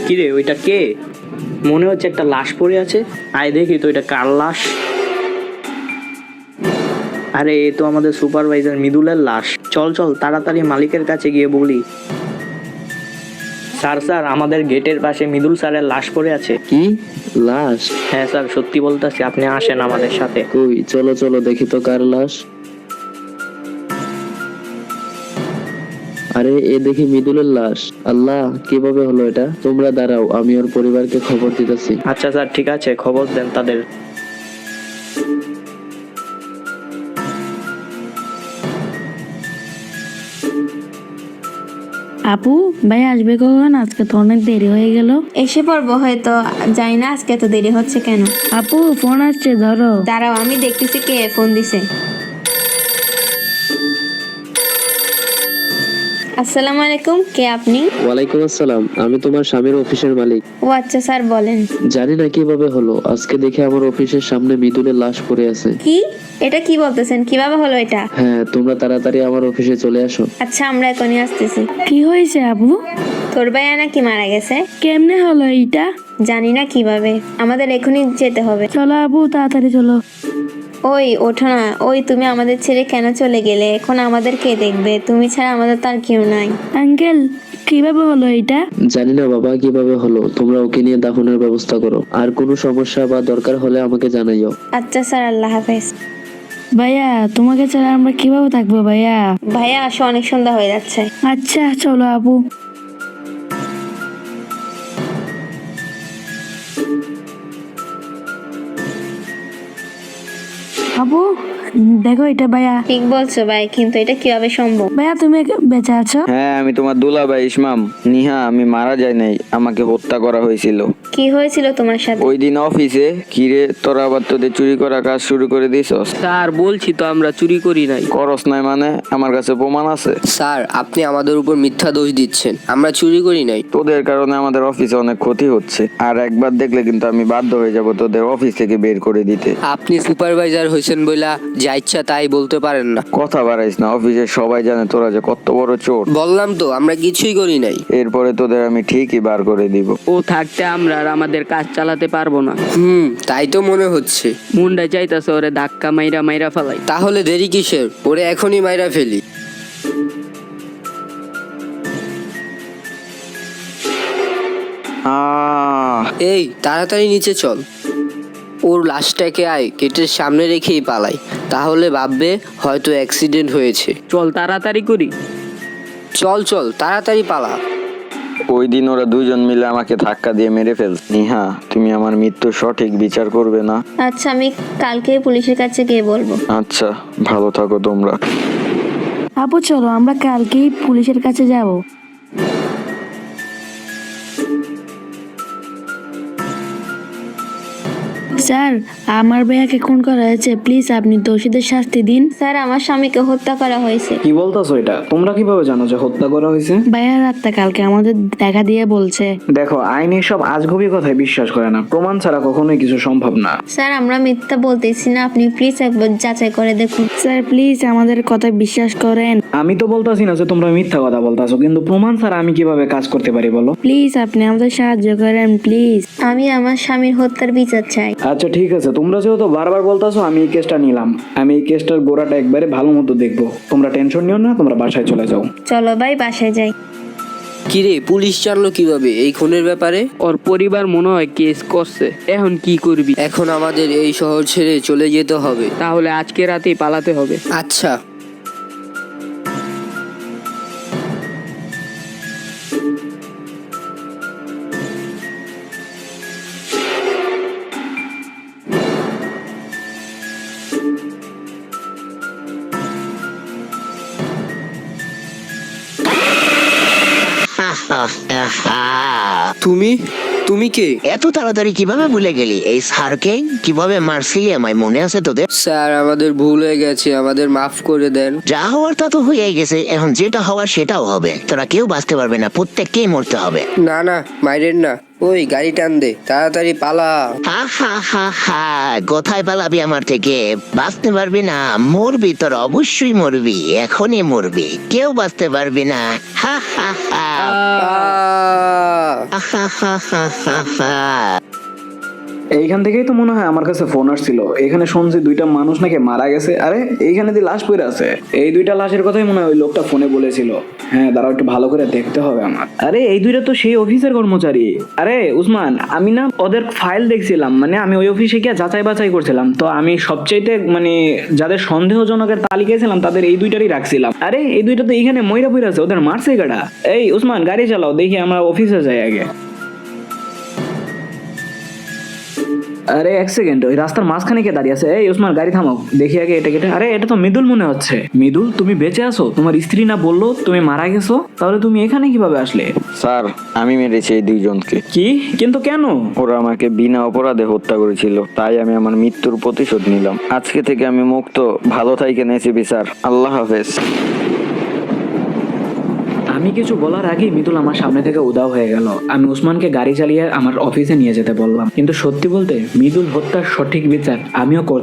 কিরে ওইটা কে? মনে হচ্ছে একটা লাশ পড়ে আছে। আয় দেখি তো এটা কার লাশ। আরে এ তো আমাদের সুপারভাইজার মৃদুলের লাশ। চল চল তাড়াতাড়ি মালিকের কাছে গিয়ে বলি, স্যার স্যার আমাদের গেটের পাশে মৃদুল স্যারের লাশ পড়ে আছে। কি লাশ? হ্যাঁ স্যার সত্যি বলতেছি, আপনি আসেন আমাদের সাথে। কই চলো চলো দেখি তো কার লাশ। আরে এ দেখি মৃদুলের লাশ। আল্লাহ, কিভাবে হলো এটা? তোমরা দাঁড়াও, আমি ওর পরিবারকে খবর দিতেছি। আচ্ছা স্যার ঠিক আছে, খবর দেন তাদের। আপু ভাই আসবে কখন? আজকে তো অনেক দেরি হয়ে গেল। এসে পড়বো হয়তো, জানি না আজকে এত দেরি হচ্ছে কেন। আপু ফোন আসছে, ধরো। দাঁড়াও, আমি দেখতেছি কে ফোন দিছে। আসসালামু আলাইকুম, কে আপনি? ওয়ালাইকুম আসসালাম, আমি তোমার স্বামীর অফিসের মালিক। ও আচ্ছা স্যার বলেন। জানি না কিভাবে হলো, আজকে দেখে আমার অফিসের সামনে মৃদুলের লাশ পড়ে আছে। কি? এটা কি বলতেছেন? কিভাবে হলো এটা? হ্যাঁ, তোমরা তাড়াতাড়ি আমার অফিসে চলে আসো। আচ্ছা আমরা এখনই আসতেছি। কি হয়েছে আপু? তোর ভাইয়া নাকি মারা গেছে? কেমনে হলো এইটা? জানি না কিভাবে, আমাদের এখনই যেতে হবে। চলো আপু তাড়াতাড়ি চলো। ওই ওঠো না, ওই তুমি আমাদের ছেড়ে কেন চলে গেলে? এখন আমাদের কে দেখবে? তুমি ছাড়া আমাদের তার কেউ নাই। আঙ্কেল কিভাবে হলো এইটা? জানি না বাবা কিভাবে হলো, তোমরা ওকে নিয়ে দাফনের ব্যবস্থা করো। আর কোনো সমস্যা বা দরকার হলে আমাকে জানাইও। আচ্ছা স্যার, আল্লাহ হাফেজ। ভাইয়া তোমাকে ছাড়া আমরা কিভাবে থাকবো ভাইয়া? ভাইয়া আসো, অনেক সন্ধ্যা হয়ে যাচ্ছে। আচ্ছা চলো আপু। আপু দেখো এটা ভাইয়া। ঠিক বলছো ভাই, কিন্তু এটা কিভাবে সম্ভব? ভাইয়া তুমি বেঁচে আছো? হ্যাঁ, আমি তোমার দুলাভাই ইসমাম। নিহা, আমি মারা যাই নাই, আমাকে হত্যা করা হয়েছিল। কি হয়েছিল তোমার সাথে? ওই দিন অফিসে কিরে তোরা আবার তোদের চুরি করা কাজ শুরু করে দিছস? স্যার বলছি তো আমরা চুরি করি নাই। করস নাই মানে? আমার কাছে প্রমাণ আছে। স্যার, আপনি আমাদের উপর মিথ্যা দোষ দিচ্ছেন। আমরা চুরি করি নাই। তোদের কারণে আমাদের অফিসে অনেক ক্ষতি হচ্ছে, আর একবার দেখলে কিন্তু আমি বাধ্য হয়ে যাব তোদের অফিস থেকে বের করে দিতে। আপনি সুপারভাইজার হয়েছেন বইলা যা ইচ্ছা তাই বলতে পারেন না। কথা বাড়াইস না, অফিসের সবাই জানে তোরা যে কত বড় চোর। বললাম তো আমরা কিছুই করি নাই। এরপরে তোদের আমি ঠিকই বার করে দিব। ও থাকতে আমরা আর আমাদের কাজ চালাতে পারবো না। তাই তো মনে হচ্ছে। মুন্ডা চাইতাছে ওরে ধাক্কা মাইরা মাইরা ফালাই। তাহলে দেরি কিসের? ওরে এখনই মাইরা ফেলি। এই তাড়াতাড়ি নিচে চল। ওর লাশটাকে আয় গেটের সামনে রেখেই পালাই, তাহলে ভাববে হয়তো অ্যাক্সিডেন্ট হয়েছে। চল তাড়াতাড়ি করি। চল চল তাড়াতাড়ি পালা। ওই দিন ওরা দুইজন মিলে আমাকে ধাক্কা দিয়ে মেরে ফেলছে। নিহা, তুমি আমার মৃত্যুর সঠিক বিচার করবে না? আচ্ছা আমি কালকে পুলিশের কাছে গিয়ে বলবো। আচ্ছা, ভালো থাকো তোমরা। আপু চলো আমরা কালকেই পুলিশের কাছে যাব। স্যার আমার ভাইয়াকে খুন করা হয়েছে, প্লিজ আপনি দোষীদের শাস্তি দিন। স্যার আমার স্বামীকে হত্যা করা হয়েছে। কি বলতেছো? এটা তোমরা কিভাবে জানো যে হত্যা করা হয়েছে? ভাইয়ার আত্মা কালকে আমাদের দেখা দিয়ে বলছে। দেখো, আইন সব আজগুবি কথায় বিশ্বাস করে না, প্রমাণ ছাড়া কখনোই কিছু সম্ভব না। স্যার আমরা মিথ্যা বলতেছি না, আপনি প্লিজ একবার যাচাই করে দেখুন। স্যার প্লিজ আমাদের কথা বিশ্বাস করেন। আমি তো বলতাছি না যে তোমরা মিথ্যা কথা বলতাছো, কিন্তু প্রমাণ ছাড়া আমি কিভাবে কাজ করতে পারি বলো? প্লিজ আপনি আমাদের সাহায্য করেন প্লিজ। আমি আমার স্বামীর হত্যার বিচার চাই। আচ্ছা ঠিক আছে, তোমরা যেহেতু বারবার বলতাছো, আমি এই কেসটা নিলাম। আমি এই কেসটার গোড়াটা একবারে ভালো মতো দেখবো। তোমরা টেনশন নিও না, তোমরা বাসায় চলে যাও। চলো ভাই বাসায় যাই। কিরে, পুলিশ জানলো কিভাবে এই খুনের ব্যাপারে? ওর পরিবার মনে হয় কেস করছে। এখন কি করবি? এখন আমাদের এই শহর ছেড়ে চলে যেতে হবে। তাহলে আজকে রাতেই পালাতে হবে। আচ্ছা। তুমি তুমি কে? এত তাড়াতাড়ি কিভাবে ভুলে গেলি? এই স্যারকে কিভাবে মারছিলি আমায় মনে আছে তোদের? স্যার আমাদের ভুল হয়ে গেছে, আমাদের মাফ করে দেন। যা হওয়ার তা তো হয়ে গেছে, এখন যেটা হওয়ার সেটাও হবে। তোরা কেউ বাঁচতে পারবে না, প্রত্যেককেই মরতে হবে। না না, মাইরেন না। ওই গাড়ি টান দে, তাড়াতাড়ি পালা। হা হা হা হা, কোথায় পালাবি আমার থেকে? বাঁচতে পারবি না, মরবি, তোর অবশ্যই মরবি, এখনই মরবি, কেউ বাঁচতে পারবি না। হা হা হা। হা হা হা হা হা। এইখান থেকেই তো মনে হয় আমার কাছে ফোন আসছিল। এখানে শুনছি 2টা মানুষ নাকি মারা গেছে। আরে এইখানে যে লাশ পড়ে আছে, এই 2টা লাশের কথাই মনে হয় ওই লোকটা ফোনে বলেছিল। হ্যাঁ, দাঁড়াও একটু ভালো করে দেখতে হবে আমার। আরে এই 2টা তো সেই অফিসের কর্মচারী। আরে উসমান, আমি না ওদের ফাইল দেখছিলাম, মানে আমি ওই অফিসে গিয়ে যাচাই বাছাই করছিলাম, তো আমি সবচাইতে মানে যাদের সন্দেহজনকের তালিকায় ছিলাম তাদের এই 2টারই রাখছিলাম। আরে এই 2টা তো এইখানে মইরা পড়ে আছে, ওদের মারছে গাড়া। এই উসমান, গাড়ি চালাও, দেখি আমরা অফিসে যাই আগে। আরে এক সেকেন্ড, ওই রাস্তার মাঝখানে কে দাঁড়িয়ে আছে? এই ওসমান, গাড়ি থামাও, দেখি আগে এটা কেটে। আরে এটা তো মৃদুল মনে হচ্ছে। মৃদুল, তুমি বেঁচে আছো? তোমার স্ত্রী না বললো তুমি মারা গেছো? তাহলে তুমি এখানে কিভাবে আসলে? স্যার, আমি মেরেছি এই 2 জনকে। কি? কিন্তু কেন? ওরা আমাকে বিনা অপরাধে হত্যা করেছিল, তাই আমি আমার মৃত্যুর প্রতিশোধ নিলাম। আজকে থেকে আমি মুক্ত। ভালো থাকেন এসিপি স্যার, আল্লাহ হাফেজ। আমি কিছু বলার আগেই মৃদুল আমার সামনে থেকে উধাও হয়ে গেল। আমি উসমানকে গাড়ি চালিয়ে আমার অফিসে নিয়ে যেতে বললাম, কিন্তু সত্যি বলতে মৃদুল হত্যার সঠিক বিচার আমিও